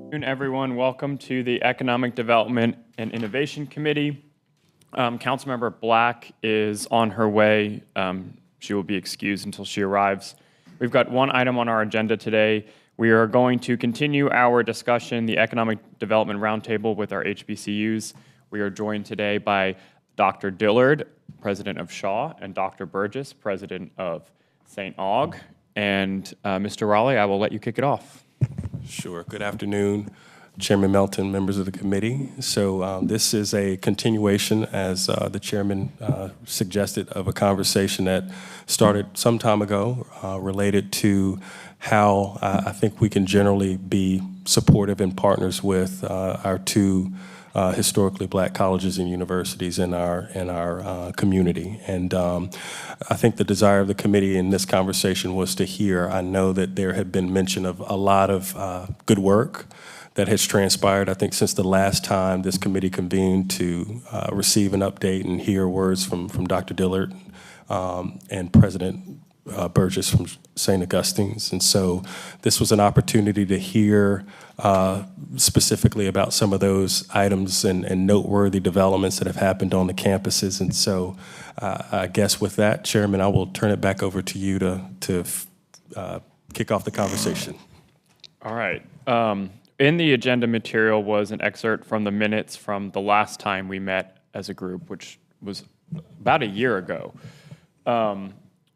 Good afternoon, everyone. Welcome to the Economic Development and Innovation Committee. Councilmember Black is on her way. She will be excused until she arrives. We've got one item on our agenda today. We are going to continue our discussion, the Economic Development Roundtable with our HBCUs. We are joined today by Dr. Dillard, President of Shaw, and Dr. Burgess, President of St. Aug. And Mr. Raleigh, I will let you kick it off. Sure. Good afternoon, Chairman Melton, members of the committee. So this is a continuation, as the chairman suggested, of a conversation that started some time ago related to how I think we can generally be supportive and partners with our two historically black colleges and universities in our community. And I think the desire of the committee in this conversation was to hear, I know that there had been mention of a lot of good work that has transpired, I think, since the last time this committee convened to receive an update and hear words from Dr. Dillard and President Burgess from St. Augustine's. And so this was an opportunity to hear specifically about some of those items and noteworthy developments that have happened on the campuses. And so I guess with that, Chairman, I will turn it back over to you to kick off the conversation. All right. In the agenda material was an excerpt from the minutes from the last time we met as a group, which was about a year ago.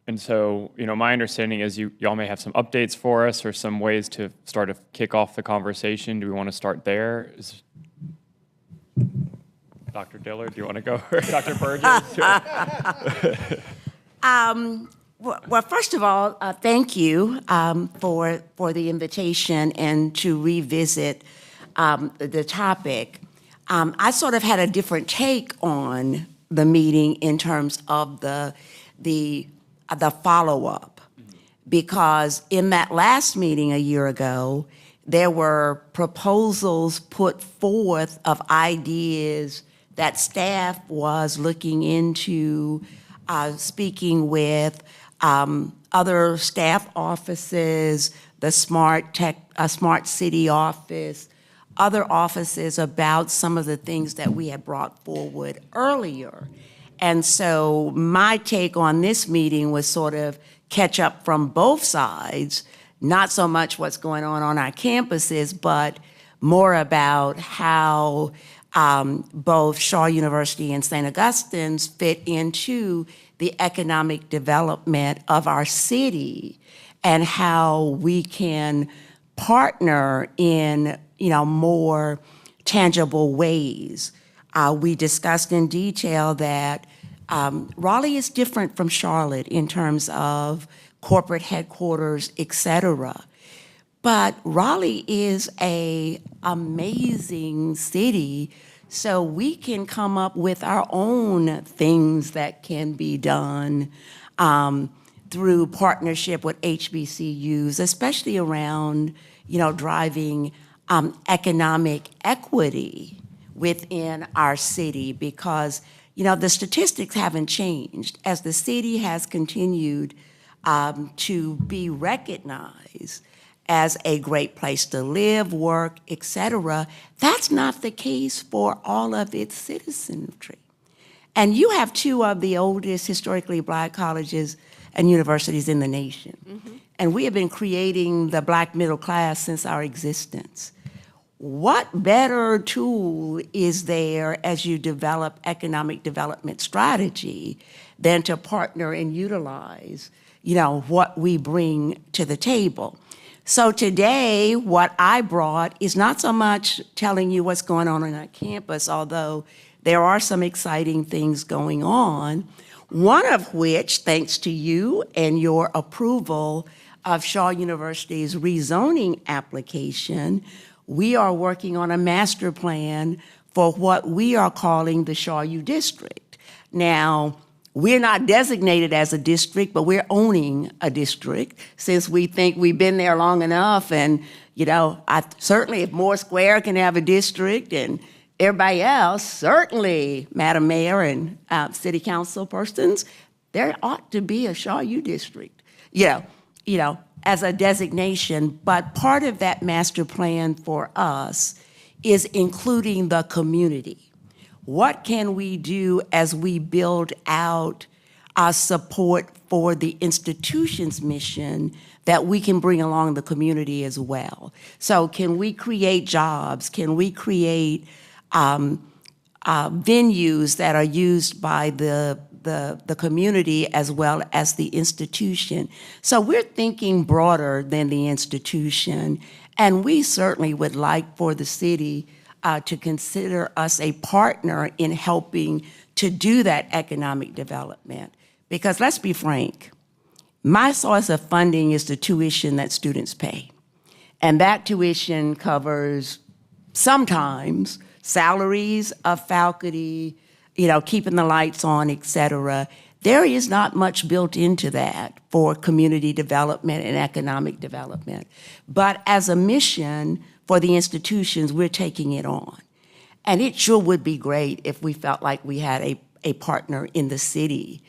And so, my understanding is y'all may have some updates for us or some ways to start to kick off the conversation. Do we want to start there? Dr. Dillard, do you want to go? Or Dr. Burgess? Well, first of all, thank you for the invitation and to revisit the topic. I sort of had a different take on the meeting in terms of the follow-up, because in that last meeting a year ago, there were proposals put forth of ideas that staff was looking into, speaking with other staff offices, the Smart City office, other offices about some of the things that we had brought forward earlier. And so my take on this meeting was sort of catch up from both sides, not so much what's going on our campuses, but more about how both Shaw University and St. Augustine's fit into the economic development of our city and how we can partner in, more tangible ways. We discussed in detail that Raleigh is different from Charlotte in terms of corporate headquarters, et cetera. But Raleigh is an amazing city, so we can come up with our own things that can be done through partnership with HBCUs, especially around, driving economic equity within our city, because the statistics haven't changed. As the city has continued to be recognized as a great place to live, work, et cetera, that's not the case for all of its citizenry. And you have two of the oldest historically black colleges and universities in the nation. Mm-hmm. And we have been creating the black middle class since our existence. What better tool is there as you develop economic development strategy than to partner and utilize, what we bring to the table? So today, what I brought is not so much telling you what's going on our campus, although there are some exciting things going on, one of which, thanks to you and your approval of Shaw University's rezoning application, we are working on a master plan for what we are calling the Shaw U District. Now, we're not designated as a district, but we're owning a district since we think we've been there long enough. And, certainly if Moore Square can have a district and everybody else, certainly, Madam Mayor and city council persons, there ought to be a Shaw U District. as a designation, but part of that master plan for us is including the community. What can we do as we build out our support for the institution's mission that we can bring along the community as well? So can we create jobs? Can we create venues that are used by the community as well as the institution? So we're thinking broader than the institution, and we certainly would like for the city to consider us a partner in helping to do that economic development. Because let's be frank, my source of funding is the tuition that students pay. And that tuition covers sometimes salaries of faculty, keeping the lights on, et cetera. There is not much built into that for community development and economic development. But as a mission for the institutions, we're taking it on. And it sure would be great if we felt like we had a partner in the city,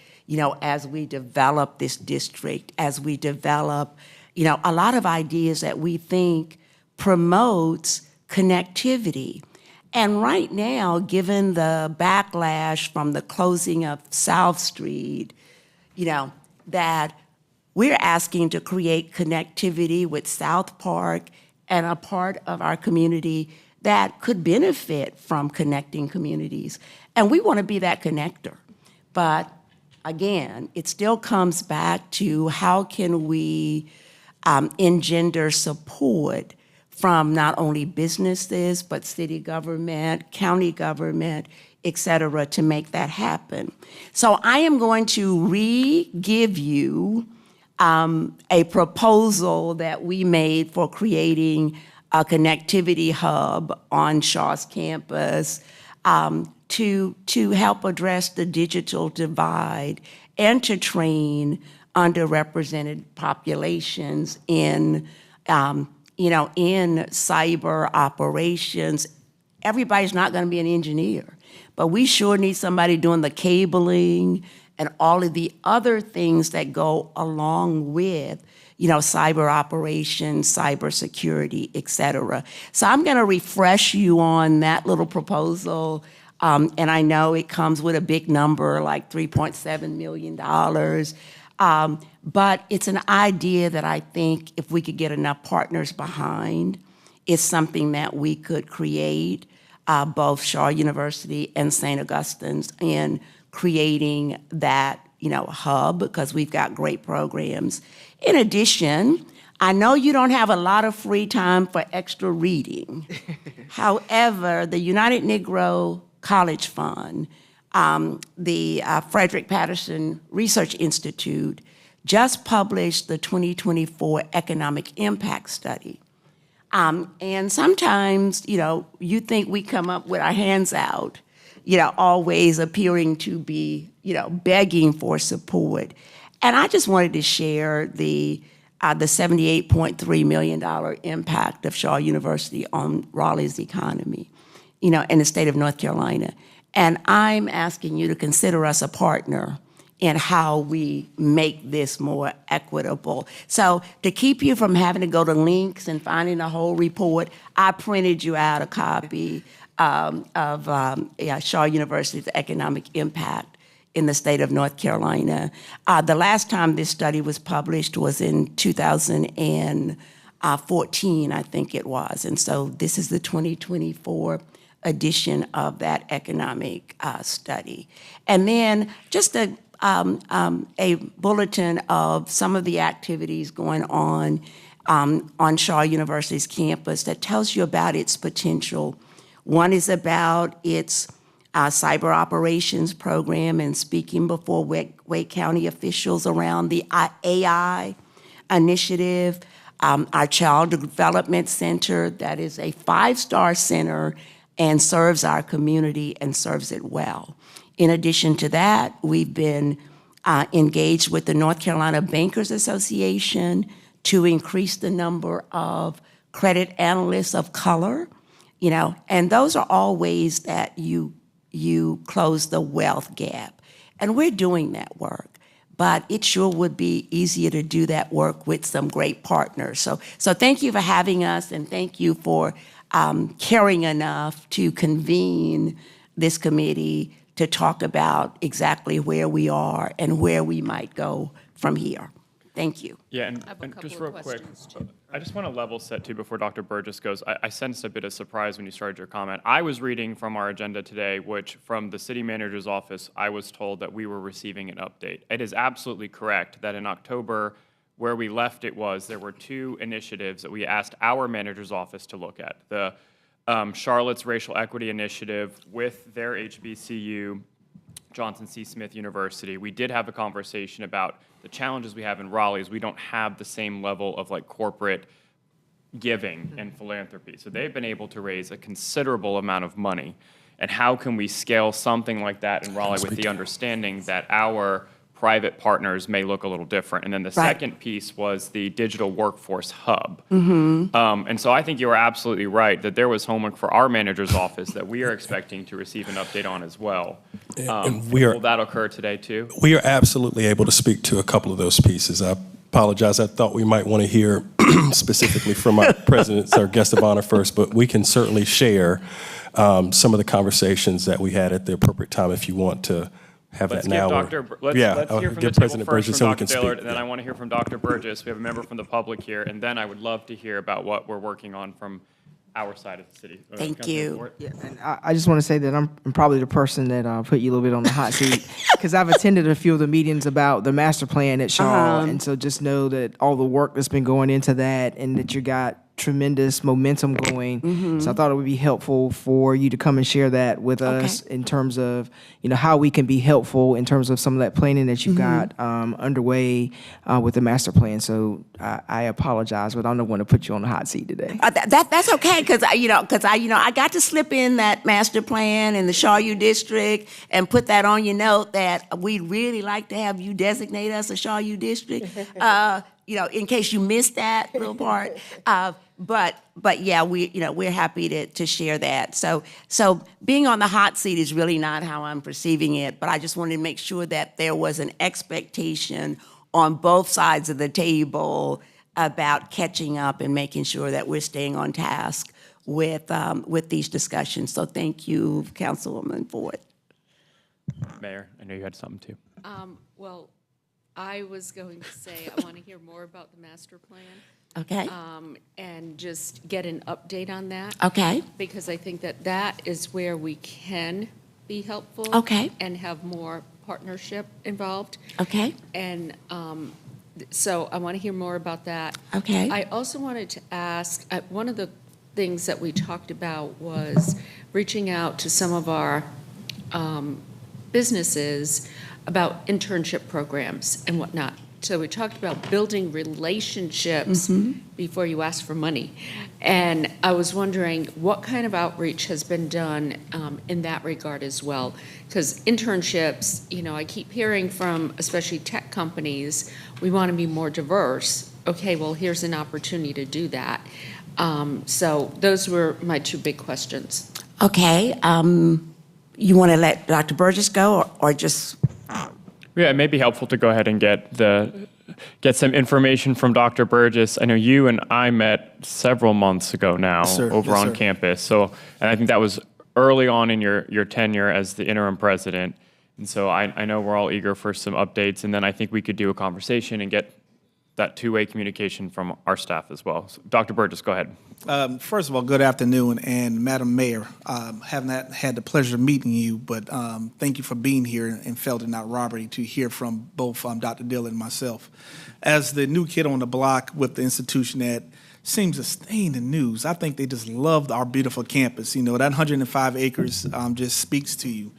as we develop this district, as we develop, a lot of ideas that we think promotes connectivity. And right now, given the backlash from the closing of South Street, that we're asking to create connectivity with South Park and a part of our community that could benefit from connecting communities. And we want to be that connector. But again, it still comes back to how can we engender support from not only businesses, but city government, county government, et cetera, to make that happen. So I am going to re-give you a proposal that we made for creating a connectivity hub on Shaw's campus to help address the digital divide and to train underrepresented populations in cyber operations. Everybody's not going to be an engineer, but we sure need somebody doing the cabling and all of the other things that go along with, cyber operations, cyber security, et cetera. So I'm going to refresh you on that little proposal. And I know it comes with a big number, like $3.7 million. But it's an idea that I think if we could get enough partners behind, it's something that we could create, both Shaw University and St. Augustine's, in creating that hub, because we've got great programs. In addition, I know you don't have a lot of free time for extra reading. However, the United Negro College Fund, the Frederick Patterson Research Institute, just published the 2024 Economic Impact Study. And sometimes, you think we come up with our hands out, always appearing to be, begging for support. And I just wanted to share the $78.3 million impact of Shaw University on Raleigh's economy, in the state of North Carolina. And I'm asking you to consider us a partner in how we make this more equitable. So to keep you from having to go to links and finding the whole report, I printed you out a copy of Shaw University's economic impact in the state of North Carolina. The last time this study was published was in 2014, I think it was. And so this is the 2024 edition of that economic study. And then just a bulletin of some of the activities going on Shaw University's campus that tells you about its potential. One is about its cyber operations program and speaking before Wake County officials around the AI initiative. Our Child Development Center, that is a 5-star center and serves our community and serves it well. In addition to that, we've been engaged with the North Carolina Bankers Association to increase the number of credit analysts of color, and those are all ways that you close the wealth gap. And we're doing that work. but it sure would be easier to do that work with some great partners. So thank you for having us, and thank you for caring enough to convene this committee to talk about exactly where we are and where we might go from here. Thank you. Yeah, I have a and couple just of real quick, questions, too. I just want to level set too before Dr. Burgess goes. I sensed a bit of surprise when you started your comment. I was reading from our agenda today, which from the city manager's office, I was told that we were receiving an update. It is absolutely correct that in October, where we left it was, there were 2 initiatives that we asked our manager's office to look at. The Charlotte's Racial Equity Initiative with their HBCU, Johnson C. Smith University. We did have a conversation about the challenges we have in Raleigh is we don't have the same level of like corporate giving and philanthropy. So they've been able to raise a considerable amount of money. And how can we scale something like that in Raleigh with the understanding that our private partners may look a little different? And then the second piece was the digital workforce hub. And so I think you were absolutely right that there was homework for our manager's office that we are expecting to receive an update on as well. And we are- Will that occur today too? We are absolutely able to speak to a couple of those pieces. I apologize. I thought we might want to hear specifically from our presidents, our guest of honor first, but we can certainly share some of the conversations that we had at the appropriate time if you want to have Let's that now. let's hear from the give table President first Burgess from so we Dr. can speak. Dillard, and then I want to hear from Dr. Burgess. We have a member from the public here, and then I would love to hear about what we're working on from our side of the city. Thank Councilman you. Fort? Yeah, and I just want to say that I'm probably the person that put you a little bit on the hot seat because I've attended a few of the meetings about the master plan at Shaw, and so just know that all the work that's been going into that and that you got tremendous momentum going. So I thought it would be helpful for you to come and share that with us in terms of, how we can be helpful in terms of some of that planning that you've got underway with the master plan. So I apologize, but I don't want to put you on the hot seat today. That's okay, because I got to slip in that master plan in the Shaw U district and put that on your note that we'd really like to have you designate us a Shaw U district. In case you missed that little part. But yeah, we're happy to share that. So being on the hot seat is really not how I'm perceiving it, but I just wanted to make sure that there was an expectation on both sides of the table about catching up and making sure that we're staying on task with these discussions. So thank you, Councilwoman Ford. Mayor, I know you had something too. Well, I was going to say, I want to hear more about the master plan. Okay. And just get an update on that. Okay. Because I think that is where we can be helpful. Okay. And have more partnership involved. Okay. And so I want to hear more about that. Okay. I also wanted to ask, one of the things that we talked about was reaching out to some of our businesses about internship programs and whatnot. So we talked about building relationships before you ask for money. And I was wondering what kind of outreach has been done in that regard as well. Because internships, I keep hearing from especially tech companies, we want to be more diverse. Okay, well, here's an opportunity to do that. So those were my 2 big questions. Okay. You want to let Dr. Burgess go or just... Yeah, it may be helpful to go ahead and get some information from Dr. Burgess. I know you and I met several months ago now over on campus. So, and I think that was early on in your tenure as the interim president. And so I know we're all eager for some updates. And then I think we could do a conversation and get that 2-way communication from our staff as well. So, Dr. Burgess, go ahead. First of all, good afternoon, and Madam Mayor, have not had the pleasure of meeting you, but thank you for being here and felt it not robbery to hear from both Dr. Dillard and myself. As the new kid on the block with the institution that seems to stay in the news, I think they just loved our beautiful campus. That 105 acres just speaks to you.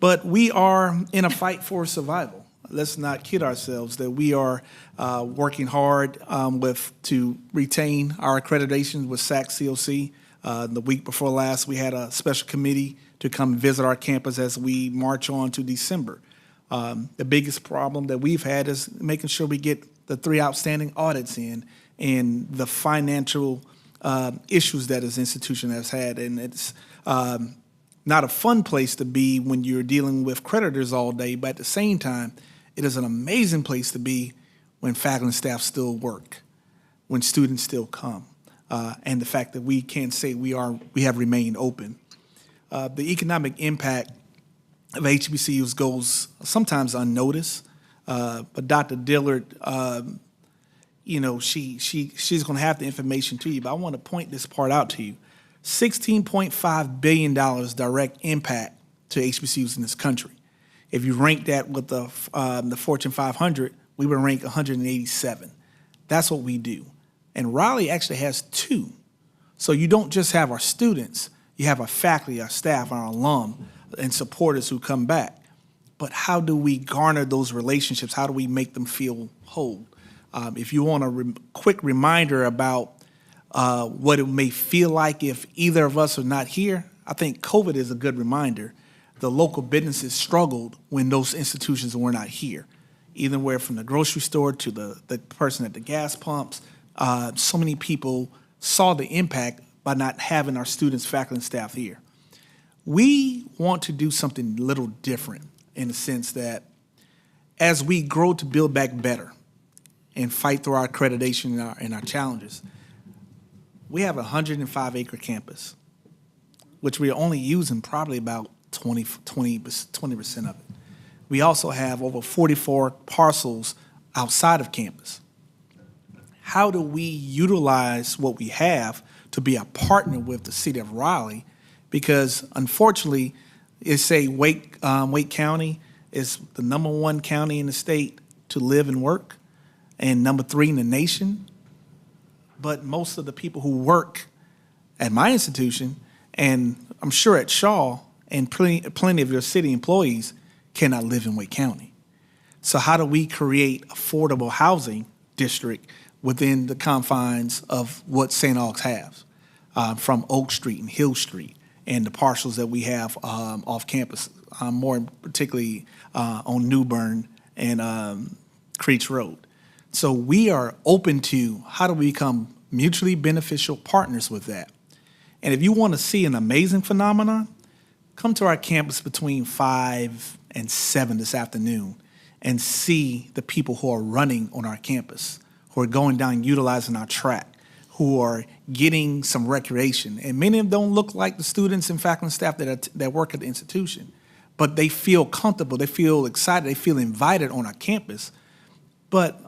But we are in a fight for survival. Let's not kid ourselves that we are working hard to retain our accreditations with SAC COC. The week before last, we had a special committee to come visit our campus as we march on to December. The biggest problem that we've had is making sure we get the 3 outstanding audits in and the financial issues that this institution has had. And it's not a fun place to be when you're dealing with creditors all day, but at the same time, It is an amazing place to be when faculty and staff still work, when students still come, and the fact that we can say we have remained open. The economic impact of HBCUs goes sometimes unnoticed, but Dr. Dillard, she's going to have the information to you, but I want to point this part out to you. $16.5 billion direct impact to HBCUs in this country. If you rank that with the Fortune 500, we would rank 187. That's what we do. And Raleigh actually has 2. So you don't just have our students, you have our faculty, our staff, our alum, and supporters who come back. But how do we garner those relationships? How do we make them feel whole? If you want a quick reminder about what it may feel like if either of us are not here, I think COVID is a good reminder. The local businesses struggled when those institutions were not here, either where from the grocery store to the person at the gas pumps. So many people saw the impact by not having our students, faculty, and staff here. We want to do something a little different in the sense that as we grow to build back better and fight through our accreditation and our challenges, we have a 105-acre campus, which we're only using probably about 20% of it. We also have over 44 parcels outside of campus. How do we utilize what we have to be a partner with the city of Raleigh? Because unfortunately, Wake County is the #1 county in the state to live and work, and #3 in the nation. But most of the people who work at my institution, and I'm sure at Shaw, and plenty of your city employees cannot live in Wake County. So how do we create affordable housing district within the confines of what St. Aug's has, from Oak Street and Hill Street, and the parcels that we have off campus, more particularly on Newbern and Creech Road. So we are open to how do we become mutually beneficial partners with that. And if you want to see an amazing phenomenon, come to our campus between 5 and 7 this afternoon and see the people who are running on our campus, who are going down utilizing our track, who are getting some recreation. And many of them don't look like the students and faculty and staff that work at the institution, but they feel comfortable, they feel excited, they feel invited on our campus. But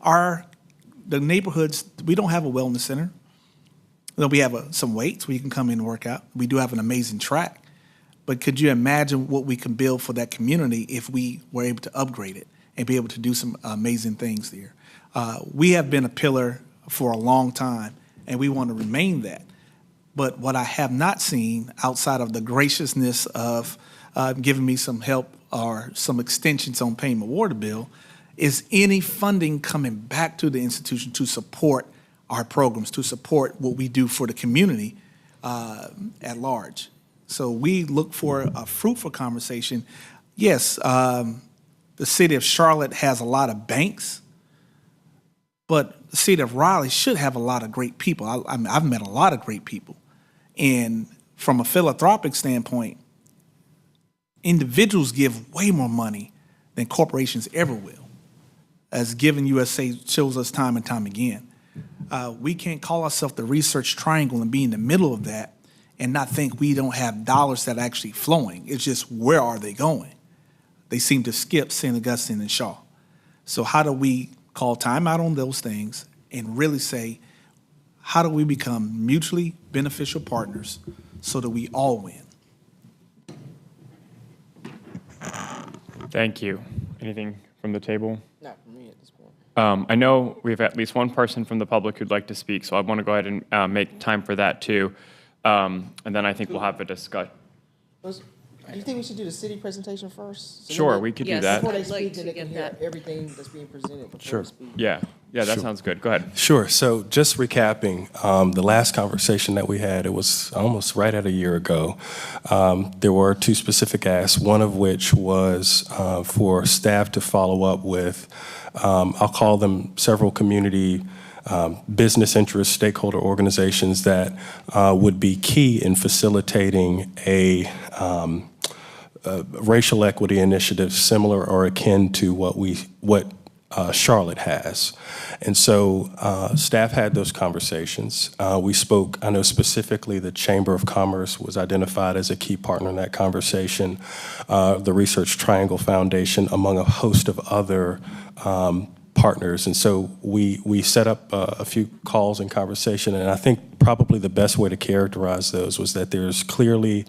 the neighborhoods, we don't have a wellness center. We have some weights where you can come in and work out. We do have an amazing track. But could you imagine what we can build for that community if we were able to upgrade it and be able to do some amazing things there? We have been a pillar for a long time, and we want to remain that. But what I have not seen outside of the graciousness of giving me some help or some extensions on paying my water bill is any funding coming back to the institution to support our programs, to support what we do for the community at large. So we look for a fruitful conversation. Yes, the city of Charlotte has a lot of banks, but the city of Raleigh should have a lot of great people. I've met a lot of great people. And from a philanthropic standpoint, individuals give way more money than corporations ever will, as Giving USA shows us time and time again. We can't call ourselves the research triangle and be in the middle of that and not think we don't have dollars that are actually flowing. It's just, where are they going? They seem to skip St. Augustine and Shaw. So how do we call time out on those things and really say, how do we become mutually beneficial partners so that we all win? Thank you. Anything from the table? Not for me at this point. I know we have at least one person from the public who'd like to speak, so I want to go ahead and make time for that too. And then I think we'll have a discussion. Do you think we should do the city presentation first? So Sure, then we could do Yes. that. Before they I'd like speak, to then they get can hear that. everything that's being presented before Sure. they speak. Yeah, that sounds good. Go ahead. Sure. So just recapping, the last conversation that we had, it was almost right at a year ago. There were 2 specific asks, one of which was for staff to follow up with, I'll call them several community business interest stakeholder organizations that would be key in facilitating racial equity initiatives similar or akin to what Charlotte has. And so staff had those conversations. We spoke, I know specifically the Chamber of Commerce was identified as a key partner in that conversation, the Research Triangle Foundation, among a host of other partners. And so we set up a few calls and conversation, and I think probably the best way to characterize those was that there's clearly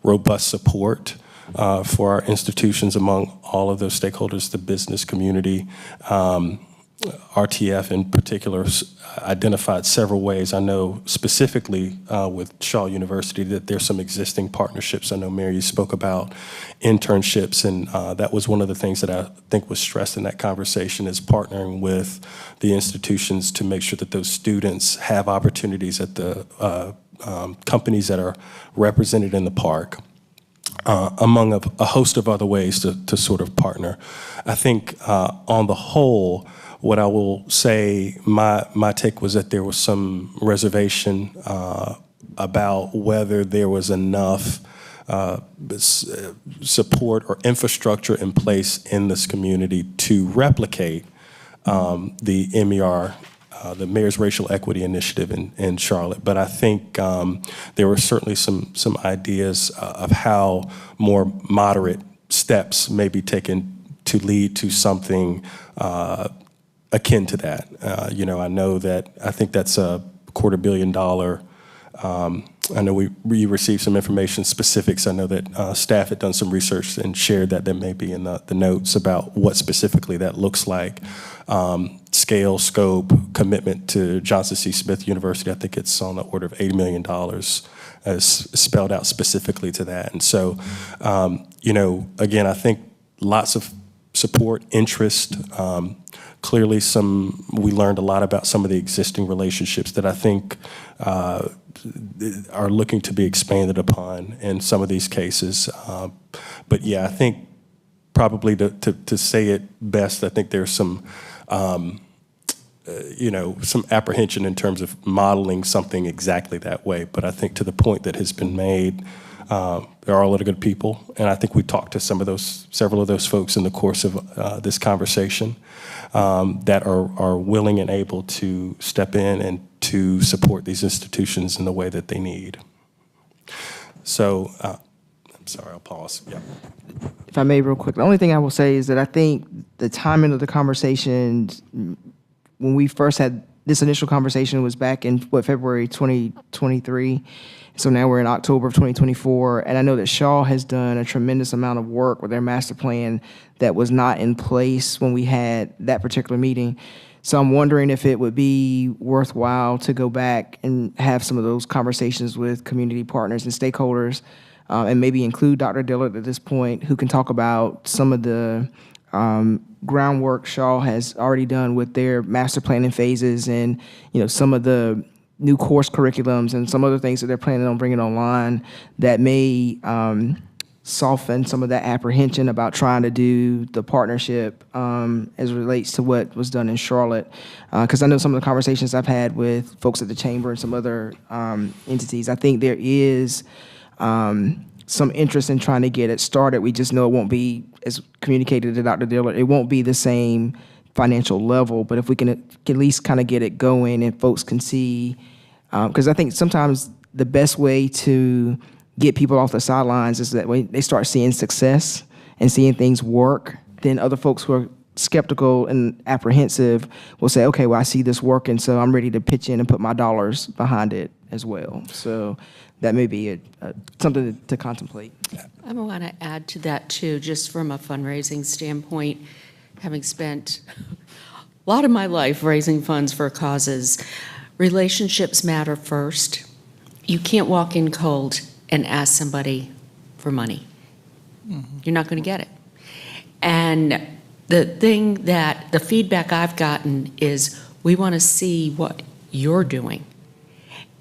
robust support for our institutions among all of those stakeholders, the business community. RTF in particular identified several ways. I know specifically with Shaw University that there's some existing partnerships. I know, Mary, you spoke about internships, and that was one of the things that I think was stressed in that conversation, is partnering with the institutions to make sure that those students have opportunities at the companies that are represented in the park. Among a host of other ways to sort of partner. I think on the whole, what I will say, my take was that there was some reservation about whether there was enough support or infrastructure in place in this community to replicate the MER, the Mayor's Racial Equity Initiative in Charlotte. But I think there were certainly some ideas of how more moderate steps may be taken to lead to something akin to that. I know that I think that's a $250 million. I know we received some information specifics. I know that staff had done some research and shared that may be in the notes about what specifically that looks like. Scale, scope, commitment to Johnson C. Smith University. I think it's on the order of $80 million as spelled out specifically to that. And so, again, I think lots of support, interest. Clearly we learned a lot about some of the existing relationships that I think are looking to be expanded upon in some of these cases. But yeah, I think probably to say it best, I think there's some apprehension in terms of modeling something exactly that way. But I think to the point that has been made, there are a lot of good people, and I think we talked to several of those folks in the course of this conversation that are willing and able to step in and to support these institutions in the way that they need. So, I'm sorry, I'll pause. Yeah. If I may, real quick, the only thing I will say is that I think the timing of the conversation, when we first had this initial conversation, was back in February 2023. So now we're in October of 2024, and I know that Shaw has done a tremendous amount of work with their master plan that was not in place when we had that particular meeting. So I'm wondering if it would be worthwhile to go back and have some of those conversations with community partners and stakeholders, and maybe include Dr. Dillard at this point, who can talk about some of the groundwork Shaw has already done with their master planning phases, and some of the new course curriculums and some other things that they're planning on bringing online that may soften some of that apprehension about trying to do the partnership as it relates to what was done in Charlotte. Because I know some of the conversations I've had with folks at the Chamber and some other entities, I think there is some interest in trying to get it started. We just know it won't be, as communicated to Dr. Dillard, it won't be the same financial level, but if we can at least kind of get it going and folks can see, because I think sometimes the best way to get people off the sidelines is that when they start seeing success and seeing things work, then other folks who are skeptical and apprehensive will say, okay, well, I see this working, so I'm ready to pitch in and put my dollars behind it as well. So that may be something to contemplate. I want to add to that too, just from a fundraising standpoint, having spent a lot of my life raising funds for causes. Relationships matter first. You can't walk in cold and ask somebody for money. Mm-hmm. You're not going to get it. And the feedback I've gotten is, we want to see what you're doing.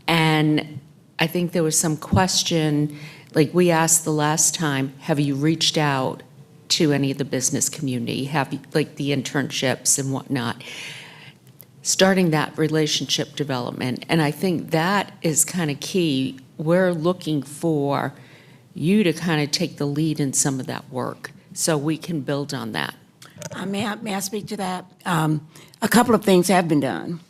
And I think there was some question, like we asked the last time, have you reached out to any of the business community, have like the internships and whatnot, starting that relationship development. And I think that is kind of key. We're looking for you to kind of take the lead in some of that work so we can build on that. May I speak to that? A couple of things have been done.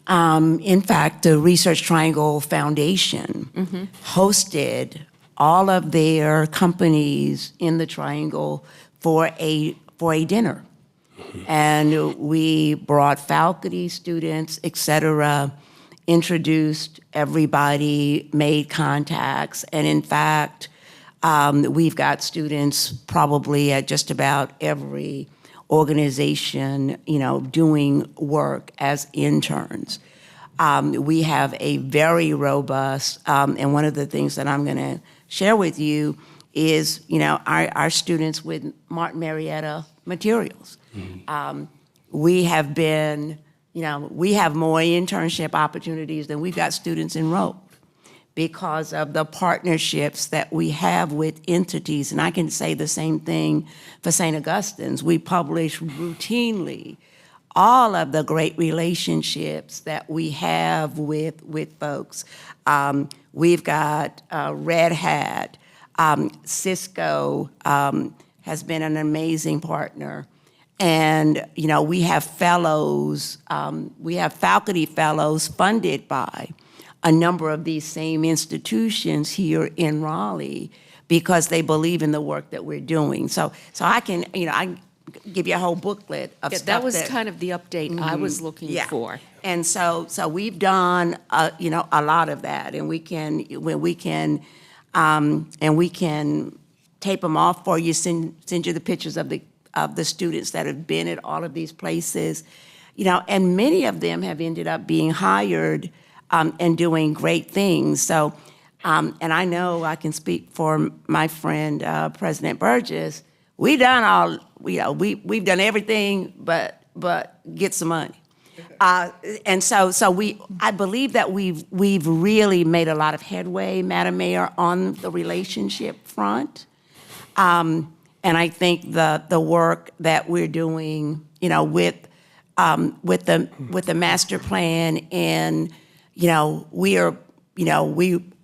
In fact, the Research Triangle Foundation hosted all of their companies in the Triangle for a dinner. And we brought faculty, students, et cetera, introduced everybody, made contacts, and in fact, we've got students probably at just about every organization, doing work as interns. We have a very robust, and one of the things that I'm going to share with you is, our students with Martin Marietta materials. We have been, we have more internship opportunities than we've got students enrolled because of the partnerships that we have with entities. And I can say the same thing for St. Augustine's. We publish routinely all of the great relationships that we have with folks. We've got Red Hat, Cisco has been an amazing partner. And, we have fellows, we have faculty fellows funded by a number of these same institutions here in Raleigh because they believe in the work that we're doing. So I can, I give you a whole booklet of stuff That was kind of the update I was looking for. And so we've done, a lot of that, and we can tape them off for you, send you the pictures of the students that have been at all of these places, and many of them have ended up being hired and doing great things. So, and I know I can speak for my friend President Burgess. We've done we've done everything but get some money. And so I believe that we've really made a lot of headway, Madam Mayor, on the relationship front. And I think the work that we're doing, with the master plan, and we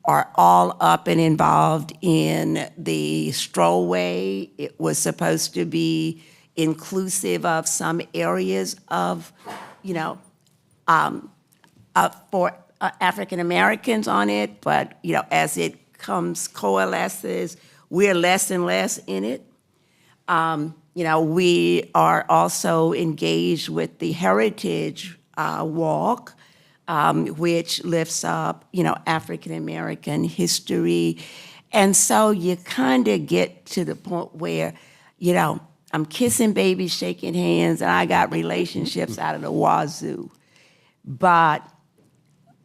are all up and involved in the strollway. It was supposed to be inclusive of some areas of, for African Americans on it, but as it coalesces, we're less and less in it. We are also engaged with the Heritage Walk, which lifts up, African American history. And so you kind of get to the point where, I'm kissing babies, shaking hands, and I got relationships out of the wazoo. But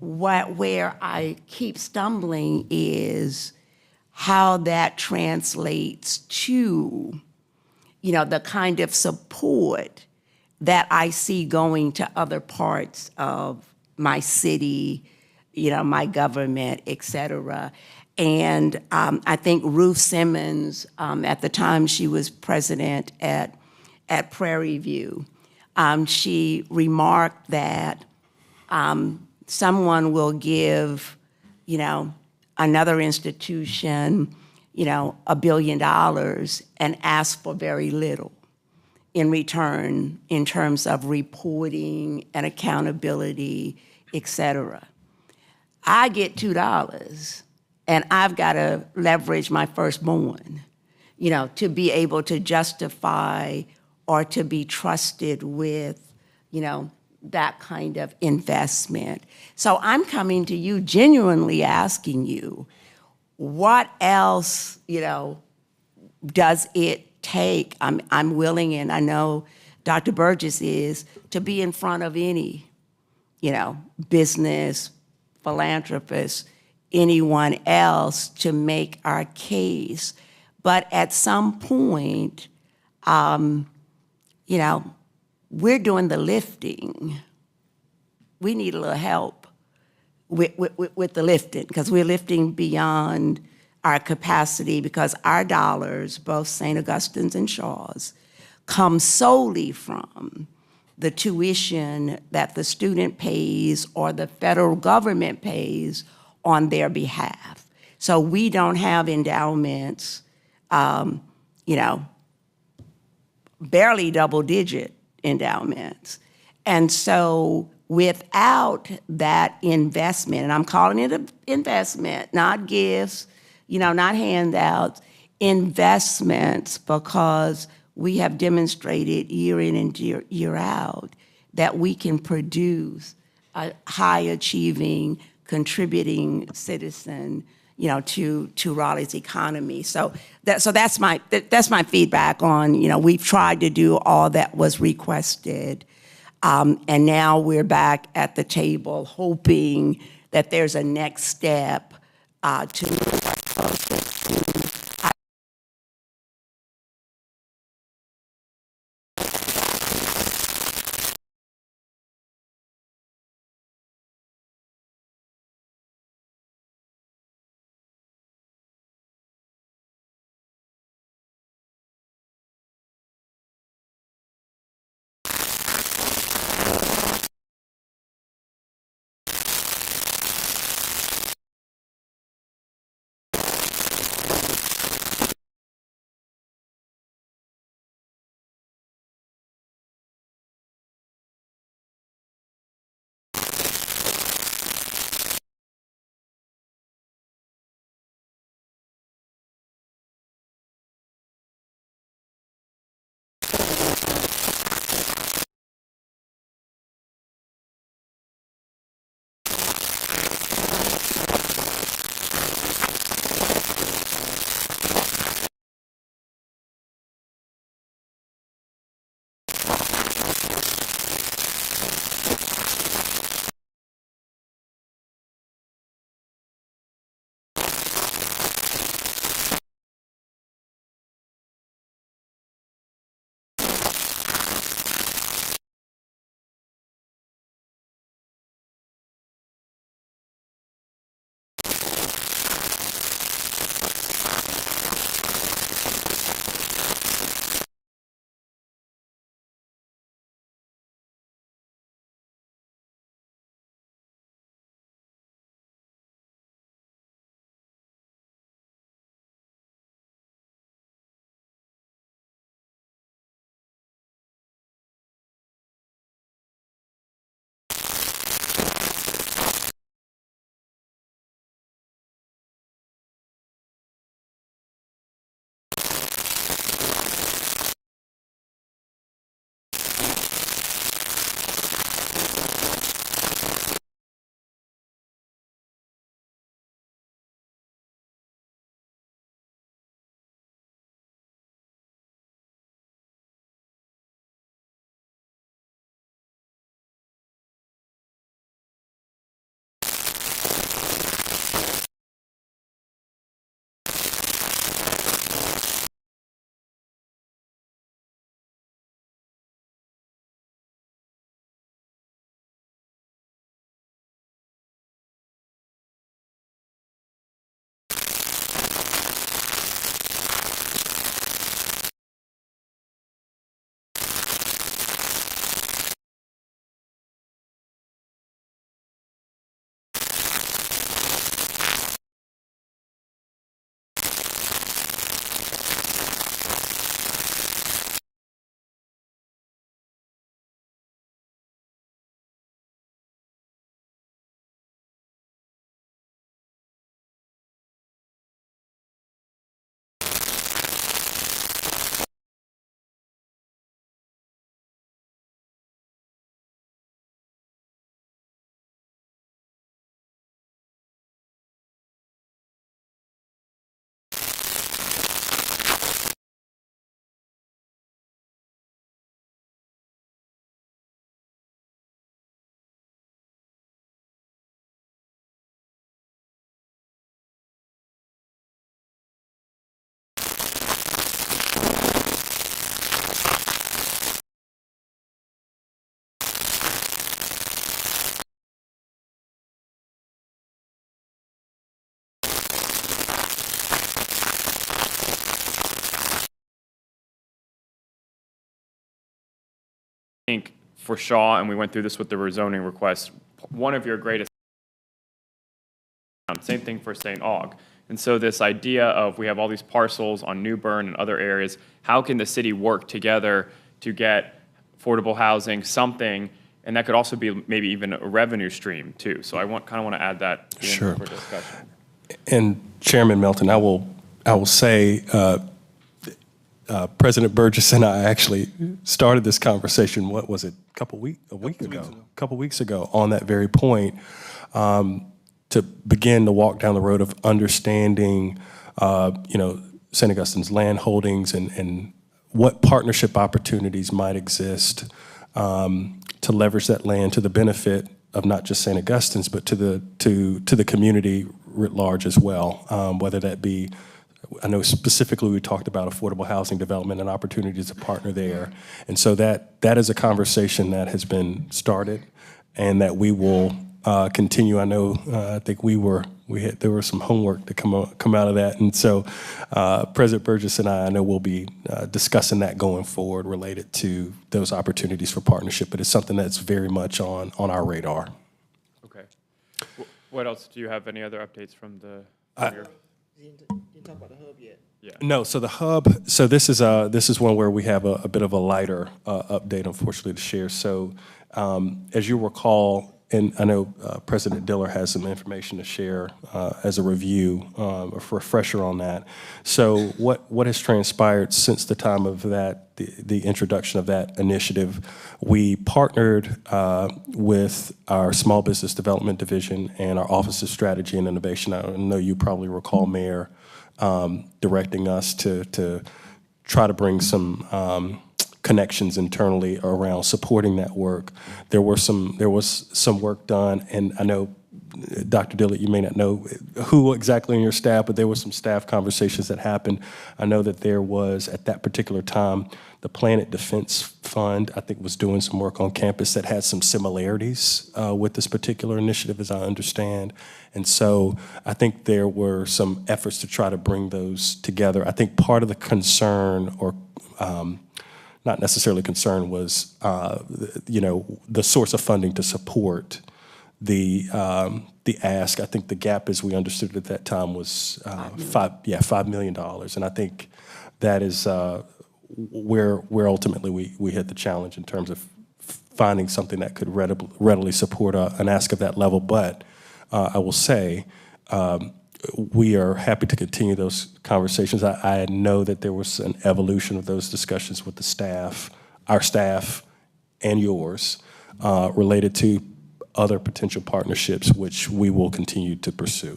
where I keep stumbling is how that translates to, the kind of support that I see going to other parts of my city, my government, et cetera. And I think Ruth Simmons, at the time she was president at Prairie View, she remarked that someone will give, another institution, $1 billion and ask for very little in return in terms of reporting and accountability, et cetera. I get $2 and I've got to leverage my firstborn, to be able to justify or to be trusted with, that kind of investment. So I'm coming to you genuinely asking you, what else, does it take? I'm willing, and I know Dr. Burgess is, to be in front of any, business, philanthropist, anyone else to make our case. But at some point, we're doing the lifting. We need a little help with the lifting, because we're lifting beyond our capacity, because our dollars, both St. Augustine's and Shaw's, come solely from the tuition that the student pays or the federal government pays on their behalf. So we don't have endowments, you know, barely double-digit endowments. And so without that investment, and I'm calling it an investment, not gifts, you know, not handouts, investments, because we have demonstrated year in and year out that we can produce a high-achieving, contributing citizen, you know, to Raleigh's economy. So that's my feedback on, you know, we've tried to do all that was requested, and now we're back at the table hoping that there's a next step to move us closer to. think for Shaw, and we went through this with the rezoning request, one of your greatest, same thing for St. Aug. And so this idea of we have all these parcels on New Bern and other areas, how can the city work together to get affordable housing, something, and that could also be maybe even a revenue stream too. So I kind of want to add that in Sure. for discussion. And Chairman Melton, I will say, President Burgess and I actually started this conversation, what was it, a couple weeks ago, on that very point, to begin to walk down the road of understanding, St. Augustine's land holdings and what partnership opportunities might exist to leverage that land to the benefit of not just St. Augustine's, but to the community writ large as well, whether that be, I know specifically we talked about affordable housing development and opportunities to partner there. And so that is a conversation that has been started and that we will continue. I know, I think there was some homework to come out of that. And so President Burgess and I know we'll be discussing that going forward related to those opportunities for partnership, but it's something that's very much on our radar. Okay. What else? Do you have any other updates from the? You didn't talk about the hub yet. Yeah. No, so the hub, so this is one where we have a bit of a lighter update, unfortunately, to share. So as you recall, and I know President Diller has some information to share as a review, a refresher on that. So what has transpired since the time of that, the introduction of that initiative, we partnered with our Small Business Development Division and our Office of Strategy and Innovation. I know you probably recall Mayor directing us to try to bring some connections internally around supporting that work. There was some work done, and I know, Dr. Dillard, you may not know who exactly in your staff, but there were some staff conversations that happened. I know that there was, at that particular time, the Planet Defense Fund, I think, was doing some work on campus that had some similarities with this particular initiative, as I understand. And so I think there were some efforts to try to bring those together. I think part of the concern, or not necessarily concern, was the source of funding to support the ask. I think the gap, as we understood it at that time, was $5 million, and I think that is where ultimately we hit the challenge in terms of finding something that could readily support an ask of that level. But I will say, we are happy to continue those conversations. I know that there was an evolution of those discussions with the staff, our staff, and yours, related to other potential partnerships, which we will continue to pursue.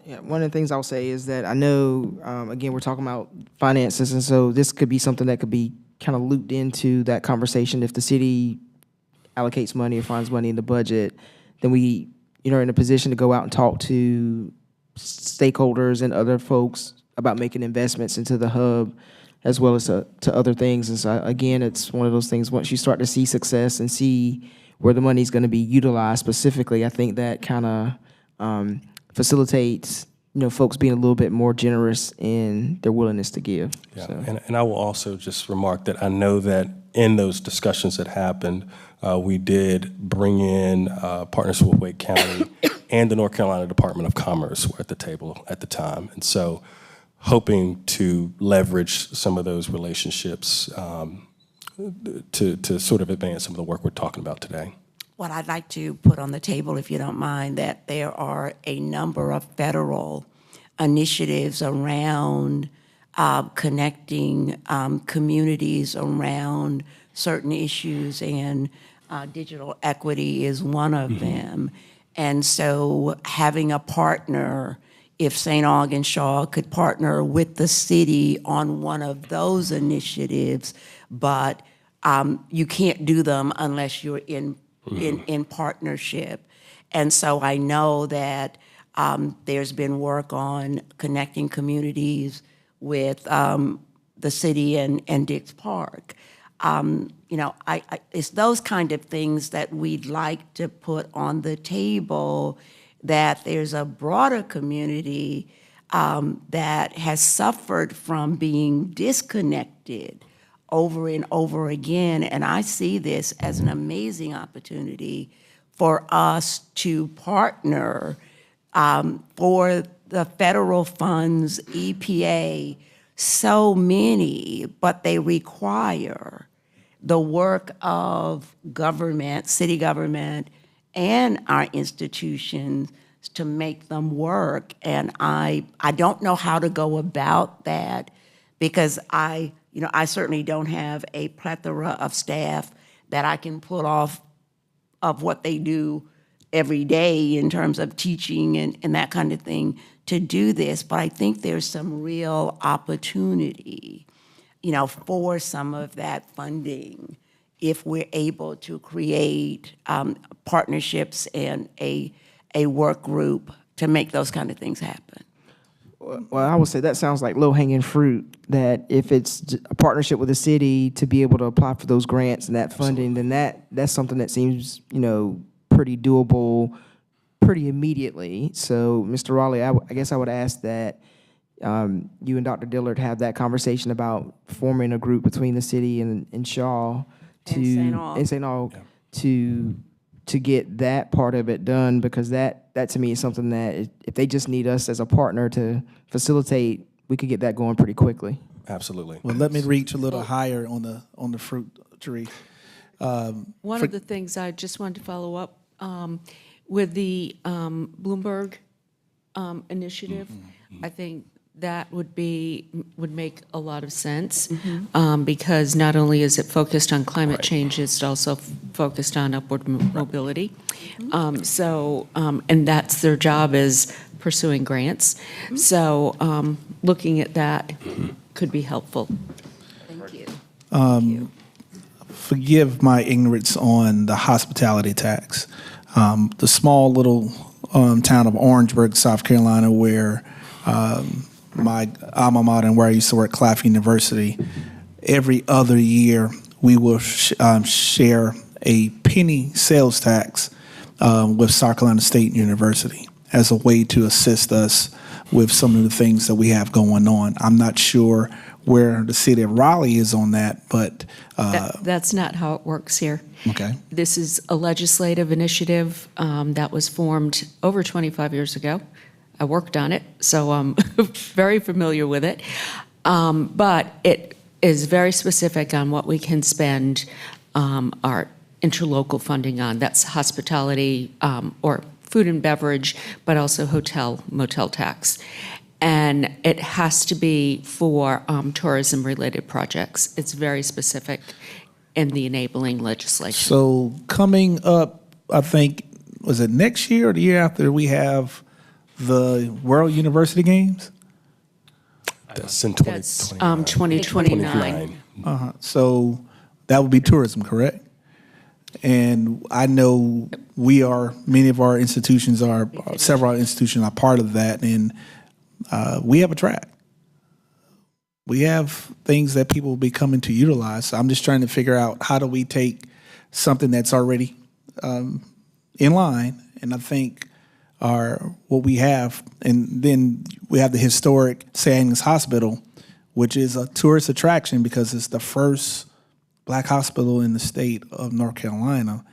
Yeah, one of the things I'll say is that I know, again, we're talking about finances, and so this could be something that could be kind of looped into that conversation. If the city allocates money or finds money in the budget, then we are in a position to go out and talk to stakeholders and other folks about making investments into the hub, as well as to other things. And so, again, it's one of those things, once you start to see success and see where the money's going to be utilized specifically, I think that kind of facilitates, folks being a little bit more generous in their willingness to give. Yeah, So. and I will also just remark that I know that in those discussions that happened, we did bring in partners with Wake County and the North Carolina Department of Commerce were at the table at the time. And so hoping to leverage some of those relationships to sort of advance some of the work we're talking about today. What I'd like to put on the table, if you don't mind, that there are a number of federal initiatives around connecting communities around certain issues, and digital equity is one of them. And so having a partner, if St. Aug and Shaw could partner with the city on one of those initiatives, but you can't do them unless you're in partnership. And so I know that there's been work on connecting communities with the city and Dix Park. It's those kind of things that we'd like to put on the table, that there's a broader community that has suffered from being disconnected over and over again. And I see this as an amazing opportunity for us to partner For the federal funds, EPA, so many, but they require the work of government, city government, and our institutions to make them work. And I don't know how to go about that because I certainly don't have a plethora of staff that I can pull off of what they do every day in terms of teaching and that kind of thing to do this. But I think there's some real opportunity, for some of that funding if we're able to create partnerships and a work group to make those kind of things happen. Well, I would say that sounds like low-hanging fruit, that if it's a partnership with the city to be able to apply for those grants and that funding, then that's something that seems, pretty doable pretty immediately. So, Mr. Raleigh, I guess I would ask that you and Dr. Dillard have that conversation about forming a group between the city and Shaw And St. Aug. to get that part of it done, because that to me is something that if they just need us as a partner to facilitate, we could get that going pretty quickly. Absolutely. Well, let me reach a little higher on the fruit tree. One of the things I just wanted to follow up with the Bloomberg initiative, I think that would make a lot of sense because not only is it focused on climate change, it's also focused on upward mobility. And that's their job, is pursuing grants. So looking at that could be helpful. Thank you. Thank you. Forgive my ignorance on the hospitality tax. The small little town of Orangeburg, South Carolina, where my alma mater and where I used to work, Claflin University, every other year we will share a penny sales tax with South Carolina State University as a way to assist us with some of the things that we have going on. I'm not sure where the city of Raleigh is on that, but That's not how it works here. okay. This is a legislative initiative that was formed over 25 years ago. I worked on it, so I'm very familiar with it. But it is very specific on what we can spend our interlocal funding on. That's hospitality or food and beverage, but also hotel, motel tax. And it has to be for tourism-related projects. It's very specific in the enabling legislation. So coming up, I think, was it next year or the year after, we have the World University Games? That's in That's 2029. So that would be tourism, correct? And I know many of our institutions are, several institutions are part of that, and we have a track. We have things that people will be coming to utilize. So I'm just trying to figure out, how do we take something that's already in line, and I think what we have, and then we have the historic St. Agnes Hospital, which is a tourist attraction because it's the first Black hospital in the state of North Carolina.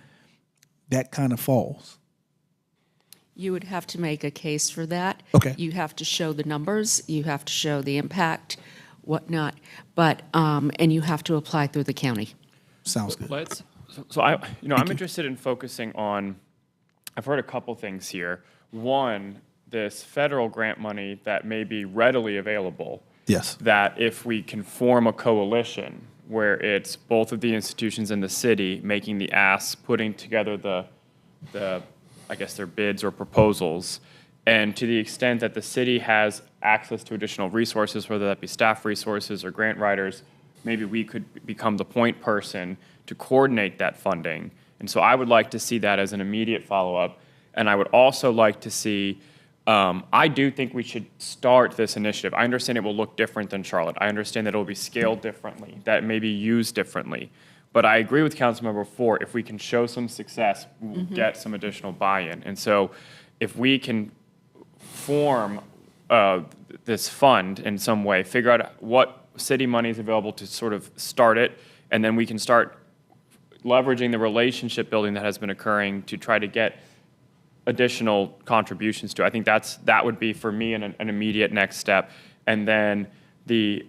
That kind of falls. You would have to make a case for that. Okay. You have to show the numbers, you have to show the impact, whatnot, but, and you have to apply through the county. Sounds good. I'm interested in focusing on, I've heard a couple things here. One, this federal grant money that may be readily available. Yes. That if we can form a coalition where it's both of the institutions in the city making the asks, putting together the I guess their bids or proposals, and to the extent that the city has access to additional resources, whether that be staff resources or grant writers, maybe we could become the point person to coordinate that funding. And so I would like to see that as an immediate follow-up. And I would also like to see, I do think we should start this initiative. I understand it will look different than Charlotte. I understand that it will be scaled differently, that it may be used differently. But I agree with Councilmember Ford, if we can show some success, we'll get some additional buy-in. And so if we can form this fund in some way, figure out what city money is available to sort of start it, and then we can start leveraging the relationship building that has been occurring to try to get additional contributions to. I think that would be for me an immediate next step. And then the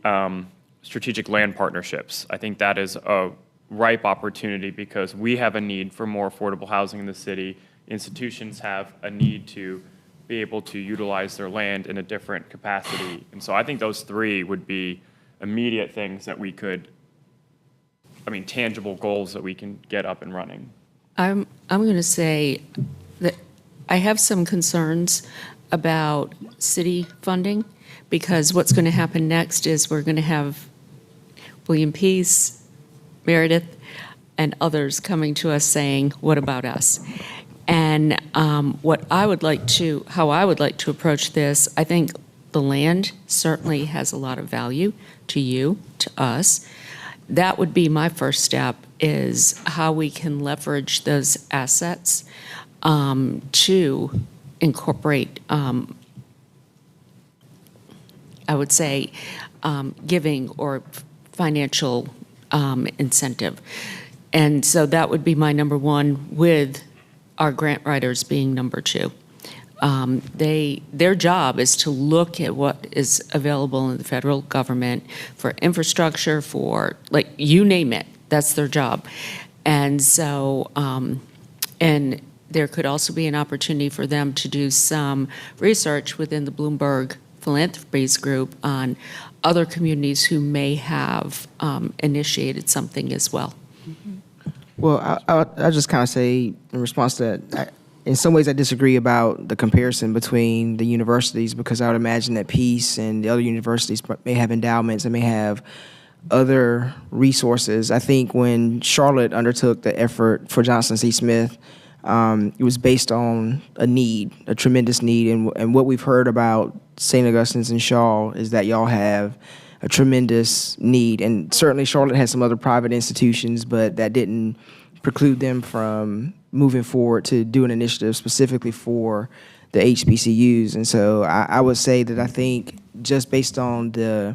strategic land partnerships. I think that is a ripe opportunity because we have a need for more affordable housing in the city. Institutions have a need to be able to utilize their land in a different capacity. And so I think those three would be immediate things that we could, tangible goals that we can get up and running. I'm going to say that I have some concerns about city funding because what's going to happen next is we're going to have William Peace, Meredith, and others coming to us saying, what about us? And how I would like to approach this, I think the land certainly has a lot of value to you, to us. That would be my first step, is how we can leverage those assets to incorporate, I would say, giving or financial incentive. And so that would be my number one, with our grant writers being number two. Their job is to look at what is available in the federal government for infrastructure, for, like, you name it, that's their job. And so, and there could also be an opportunity for them to do some research within the Bloomberg Philanthropies Group on other communities who may have initiated something as well. Well, I'll just kind of say in response to that, in some ways I disagree about the comparison between the universities, because I would imagine that Peace and the other universities may have endowments and may have other resources. I think when Charlotte undertook the effort for Johnson C. Smith, it was based on a need, a tremendous need. And what we've heard about St. Augustine's and Shaw is that y'all have a tremendous need. And certainly Charlotte has some other private institutions, but that didn't preclude them from moving forward to do an initiative specifically for the HBCUs. And so I would say that I think just based on the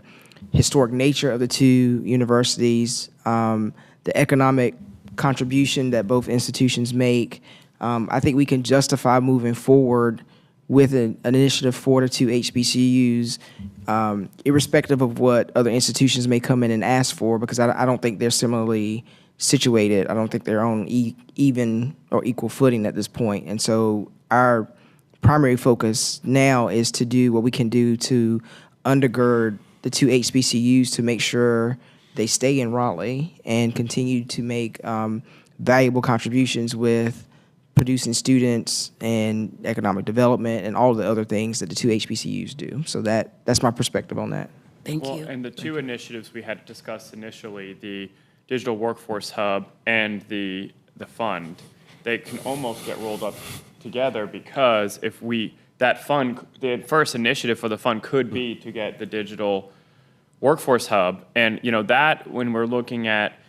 historic nature of the two universities, the economic contribution that both institutions make, I think we can justify moving forward with an initiative for the two HBCUs, irrespective of what other institutions may come in and ask for, because I don't think they're similarly situated. I don't think they're on even or equal footing at this point. And so our primary focus now is to do what we can do to undergird the two HBCUs to make sure they stay in Raleigh and continue to make valuable contributions with producing students and economic development and all the other things that the two HBCUs do. So that's my perspective on that. Thank Well, you. and the two initiatives we had discussed initially, the Digital Workforce Hub and the fund, they can almost get rolled up together, because if that fund, the first initiative for the fund could be to get the Digital Workforce Hub. And, that when we're looking at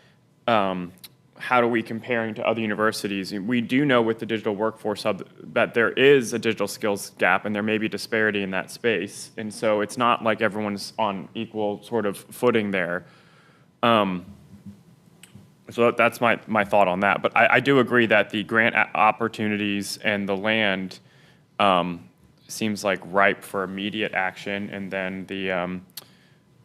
how do we comparing to other universities, we do know with the Digital Workforce Hub that there is a digital skills gap and there may be disparity in that space. And so it's not like everyone's on equal sort of footing there. So that's my thought on that. But I do agree that the grant opportunities and the land seems like ripe for immediate action. And then the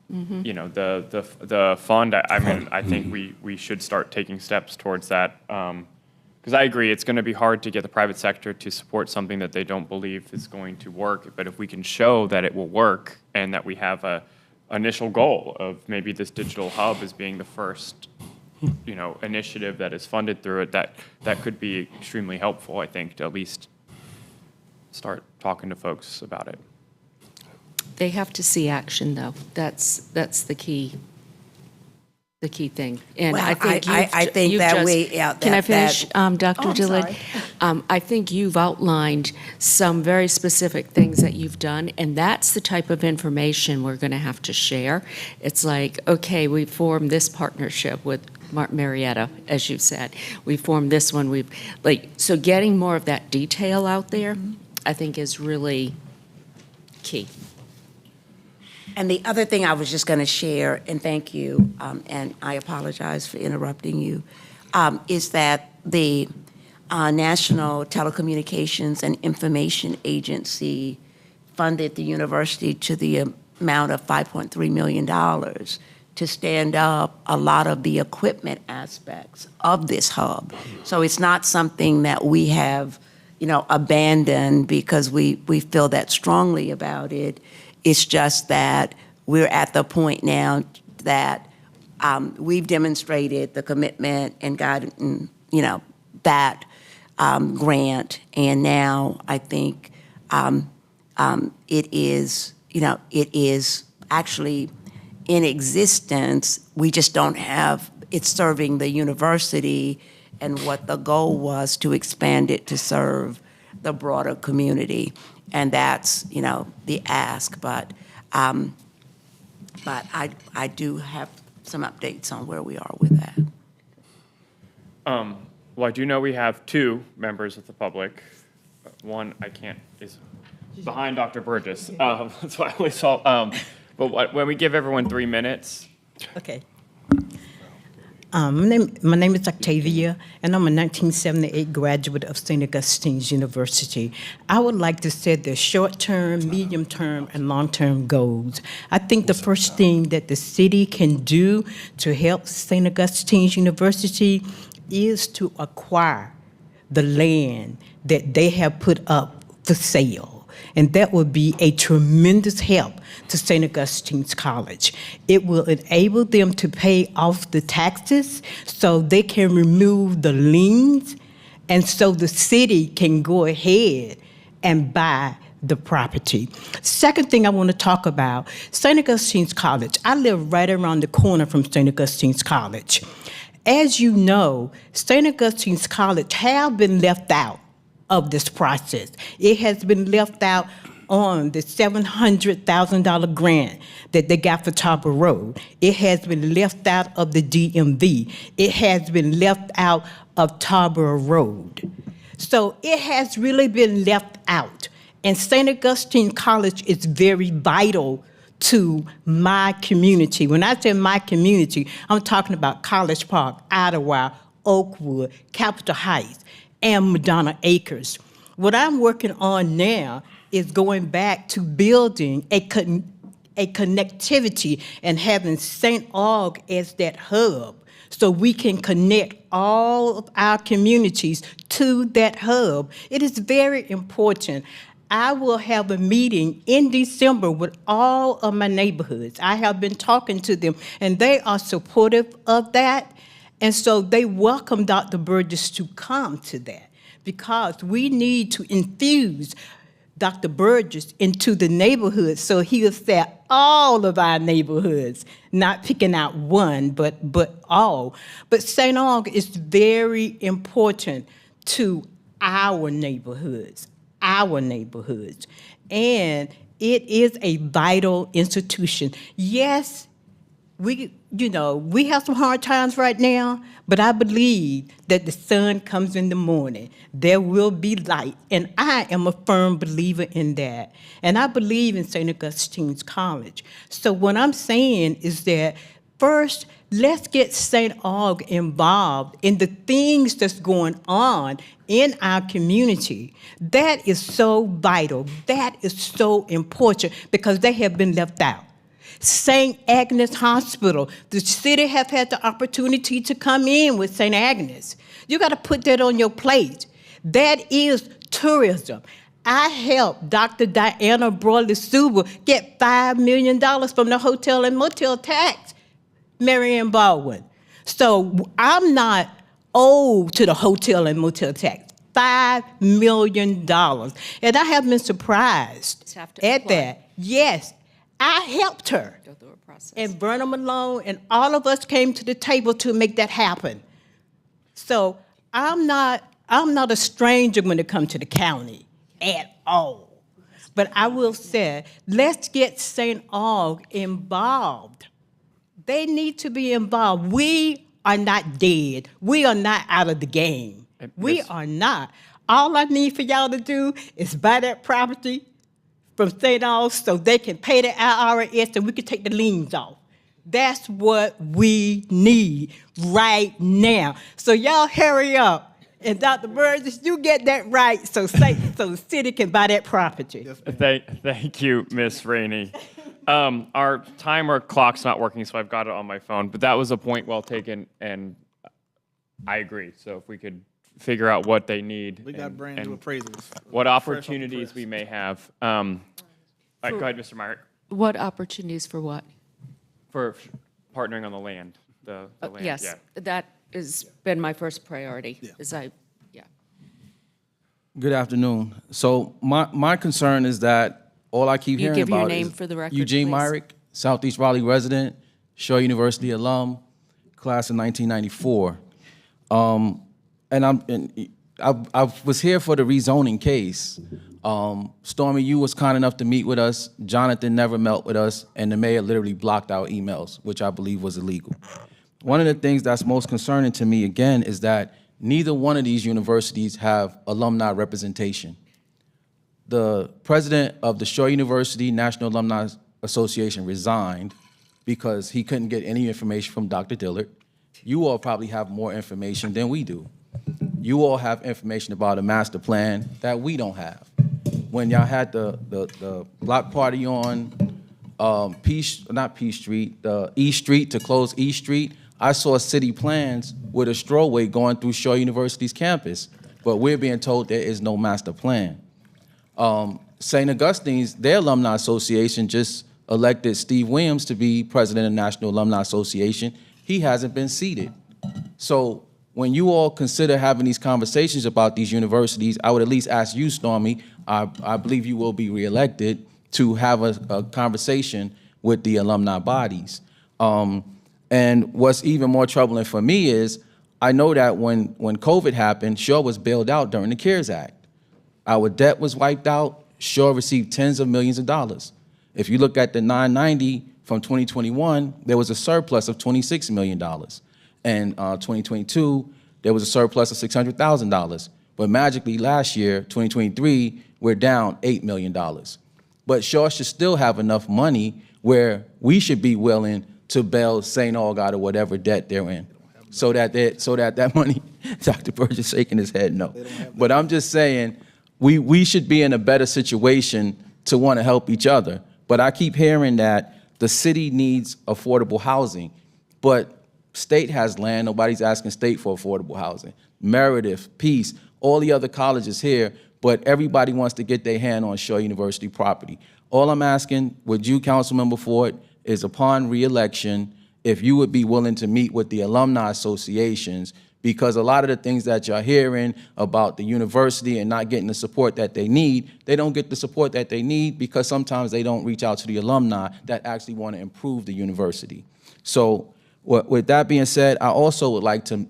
the fund, I think we should start taking steps towards that. Because I agree, it's going to be hard to get the private sector to support something that they don't believe is going to work. But if we can show that it will work and that we have a initial goal of maybe this digital hub as being the first initiative that is funded through it, that could be extremely helpful, I think, to at least start talking to folks about it. They have to see action, though. That's the key thing. And Well, I think I think you've that just, we- yeah, can I that- finish, that- Dr. I'm Dillard? I think you've outlined some very specific things that you've done, and that's the type of information we're going to have to share. It's like, okay, we formed this partnership with Martin Marietta, as you said. We formed this one. So getting more of that detail out there, I think, is really key. And the other thing I was just going to share, and thank you, and I apologize for interrupting you, is that National Telecommunications and Information Agency funded the university to the amount of $5.3 million to stand up a lot of the equipment aspects of this hub. So it's not something that we have, abandoned because we feel that strongly about it. It's just that we're at the point now that we've demonstrated the commitment and gotten, that grant, and now I think it is, it is actually in existence. We just don't have it serving the university, and what the goal was to expand it to serve the broader community, and that's the ask. But I do have some updates on where we are with that. Well, I do know we have two members of the public. One is behind Dr. Burgess. That's why I only saw. But when we give everyone 3 minutes. Okay. My name is Octavia, and I'm a 1978 graduate of St. Augustine's University. I would like to set the short-term, medium-term, and long-term goals. I think the first thing that the city can do to help St. Augustine's University is to acquire the land that they have put up for sale. And that would be a tremendous help to St. Augustine's College. It will enable them to pay off the taxes so they can remove the liens, and so the city can go ahead and buy the property. Second thing I want to talk about, St. Augustine's College. I live right around the corner from St. Augustine's College. As you know, St. Augustine's College have been left out of this process. It has been left out on the $700,000 grant that they got for Tarboro Road. It has been left out of the DMV. It has been left out of Tarboro Road. So it has really been left out. And St. Augustine College is very vital to my community. When I say my community, I'm talking about College Park, Idlewild, Oakwood, Capitol Heights, and Madonna Acres. What I'm working on now is going back to building a connectivity and having St. Aug as that hub so we can connect all of our communities to that hub. It is very important. I will have a meeting in December with all of my neighborhoods. I have been talking to them, and they are supportive of that. And so they welcome Dr. Burgess to come to that, because we need to infuse Dr. Burgess into the neighborhood so he'll set all of our neighborhoods, not picking out one, but all. But St. Aug is very important to our neighborhoods. And it is a vital institution. Yes, we have some hard times right now, but I believe that the sun comes in the morning. There will be light, and I am a firm believer in that. And I believe in St. Augustine's College. So what I'm saying is that first, let's get St. Aug involved in the things that's going on in our community. That is so vital. That is so important, because they have been left out. St. Agnes Hospital, the city have had the opportunity to come in with St. Agnes. You got to put that on your plate. That is tourism. I helped Dr. Diana Broadley-Suber get $5 million from the hotel and motel tax, Marianne Baldwin. So I'm not owed to the hotel and motel tax. $5 million. And I have been surprised at that. Yes. I helped her, and Verna Malone, and all of us came to the table to make that happen. So I'm not a stranger when it comes to the county at all. But I will say, let's get St. Aug involved. They need to be involved. We are not dead. We are not out of the game. We are not. All I need for y'all to do is buy that property from St. Aug so they can pay the IRS and we can take the liens off. That's what we need right now. So y'all hurry up And Dr. Burgess, you get that right so the city can buy that property. Thank you, Miss Rainey. Our timer clock's not working, so I've got it on my phone. But that was a point well taken, and I agree. So if we could figure out what they need, We got brand new appraisals. what Fresh off the opportunities press. we may have. All right, go ahead, Mr. Meyer, What opportunities for what? for partnering on the land. The land. Yes, Yeah. that has been my first priority, yeah. Good afternoon. So my concern is that all I keep You hearing give your about name is for the record, Eugene please. Myrick, Southeast Raleigh resident, Shaw University alum, class of 1994. I was here for the rezoning case. Stormy, you was kind enough to meet with us. Jonathan never met with us, and the mayor literally blocked our emails, which I believe was illegal. One of the things that's most concerning to me, again, is that neither one of these universities have alumni representation. The president of the Shaw University National Alumni Association resigned because he couldn't get any information from Dr. Dillard. You all probably have more information than we do. You all have information about a master plan that we don't have. When y'all had the block party on East Street to close East Street, I saw city plans with a strawway going through Shaw University's campus, but we're being told there is no master plan. St. Augustine's, their alumni association just elected Steve Williams to be president of the National Alumni Association. He hasn't been seated. So when you all consider having these conversations about these universities, I would at least ask you, Stormy, I believe you will be reelected, to have a conversation with the alumni bodies. And what's even more troubling for me is I know that when COVID happened, Shaw was bailed out during the CARES Act. Our debt was wiped out. Shaw received tens of millions of dollars. If you look at the 990 from 2021, there was a surplus of $26 million. And 2022, there was a surplus of $600,000. But magically last year, 2023, we're down $8 million. But Shaw should still have enough money where we should be willing to bail St. Aug or whatever debt they're in. So that money, Dr. Burgess is shaking his head no. But I'm just saying, we should be in a better situation to want to help each other. But I keep hearing that the city needs affordable housing, but state has land. Nobody's asking state for affordable housing. Meredith, Peace, all the other colleges here, but everybody wants to get their hand on Shaw University property. All I'm asking with you, Councilmember Ford, is upon re-election, if you would be willing to meet with the alumni associations, because a lot of the things that you're hearing about the university and not getting the support that they need, they don't get the support that they need because sometimes they don't reach out to the alumni that actually want to improve the university. So with that being said, I also would like to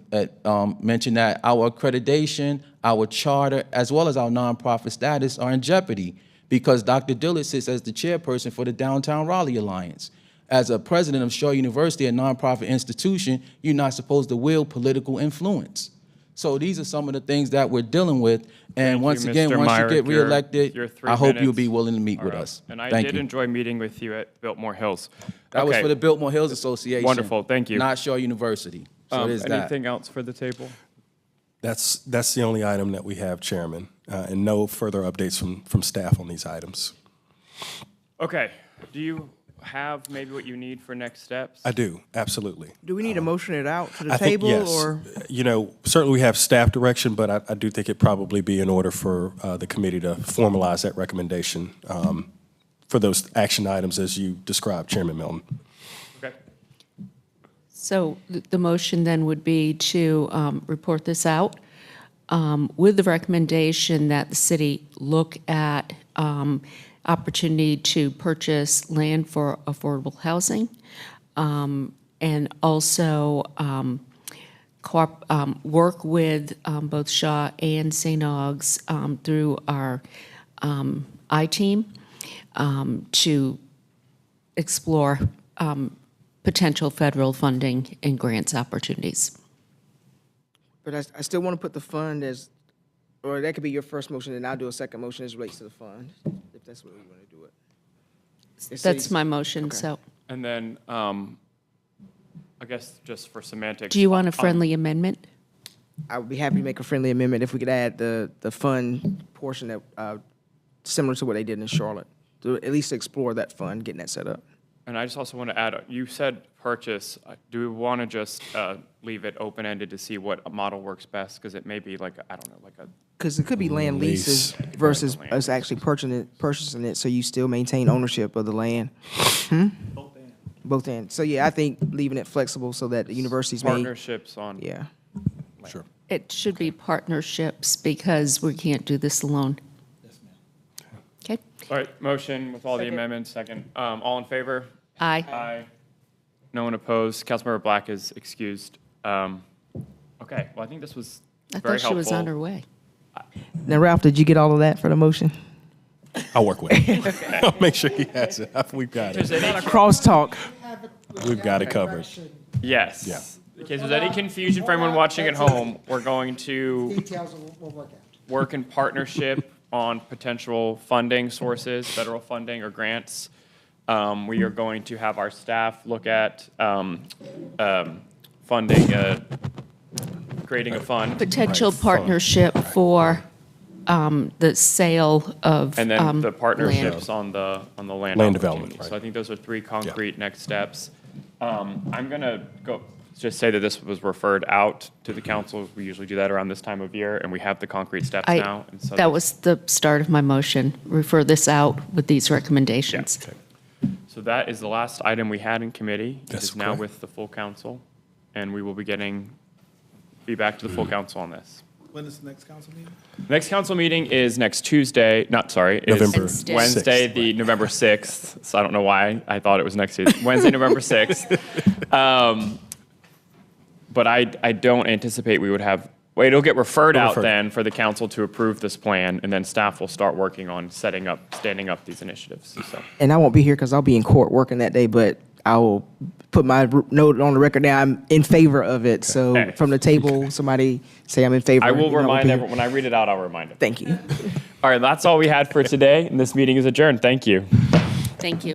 mention that our accreditation, our charter, as well as our nonprofit status are in jeopardy because Dr. Dillard sits as the chairperson for the Downtown Raleigh Alliance. As a president of Shaw University, a nonprofit institution, you're not supposed to wield political influence. So these are some of the things that we're dealing with. And once again, once you get reelected, I hope you'll be willing to meet with us. And I Thank did you. enjoy meeting with you at Biltmore Hills. That was Okay. for the Biltmore Hills Association. Wonderful, thank you. Not Shaw University. So it is that. Anything else for the table? That's the only item that we have, Chairman, and no further updates from staff on these items. Okay, do you have maybe what you need for next steps? I do, absolutely. Do we need to motion it out to the I think, table yes. or? You know, certainly we have staff direction, but I do think it probably be in order for the committee to formalize that recommendation for those action items as you described, Chairman Milton. Okay. So the motion then would be to report this out with the recommendation that the city look at opportunity to purchase land for affordable housing, and also work with both Shaw and St. Aug's through our I-team to explore potential federal funding and grants opportunities. But I still want to put the fund as, or that could be your first motion, and I'll do a second motion as relates to the fund, if that's what we want to do it. It That's says- my motion, okay. so. And then, I guess just for semantics. Do you want a friendly amendment? I would be happy to make a friendly amendment if we could add the fund portion that, similar to what they did in Charlotte, to at least explore that fund, getting that set up. And I just also want to add, you said purchase. Do we want to just leave it open-ended to see what model works best? Because it may be like, I don't know, like a, Because it could be land leases versus us actually purchasing it, so you still maintain ownership of the land. Both ends. So yeah, I think leaving it flexible so that the universities may, partnerships on. yeah. Sure. It should be partnerships because we can't do this alone. Okay? All right, motion with all the amendments, second. All in favor? Aye. Aye. No one opposed. Councilmember Black is excused. Okay, well, I think this was I very thought she was on her helpful. way. Now, Ralph, did you get all of that for the motion? I'll work with it. I'll make sure he has it. We've got it. Crosstalk. We've got it covered. Yes. Yeah. In case there's any confusion for anyone watching at home, we're going to Details will work out. work in partnership on potential funding sources, federal funding or grants. We are going to have our staff look at funding, creating a fund, Potential partnership for the sale of and then the land. partnerships on the land Land development, opportunities. So right. I think those are three concrete next steps. I'm gonna just say that this was referred out to the council. We usually do that around this time of year, and we have the concrete steps now. And so That was the start of my motion. Refer this out with these recommendations. So that is the last item we had in committee. It That's is now correct. with the full council, and we will be back to the full council on this. When is the next council meeting? Next council meeting is next Tuesday, is November Wednesday. Wednesday, 6th. the November 6th. So I don't know why I thought it was next Tuesday. Wednesday, November 6th. But I don't anticipate we would have, it'll get referred out referred. then for the council to approve this plan, and then staff will start working on standing up these initiatives. So. And I won't be here because I'll be in court working that day, but I will put my note on the record now. I'm in favor of it. So Okay. from the table, somebody say I'm in favor. I will You know, I'll remind be here. everyone, when I read it out, I'll remind them. Thank you. All right, that's all we had for today, and this meeting is adjourned. Thank you. Thank you.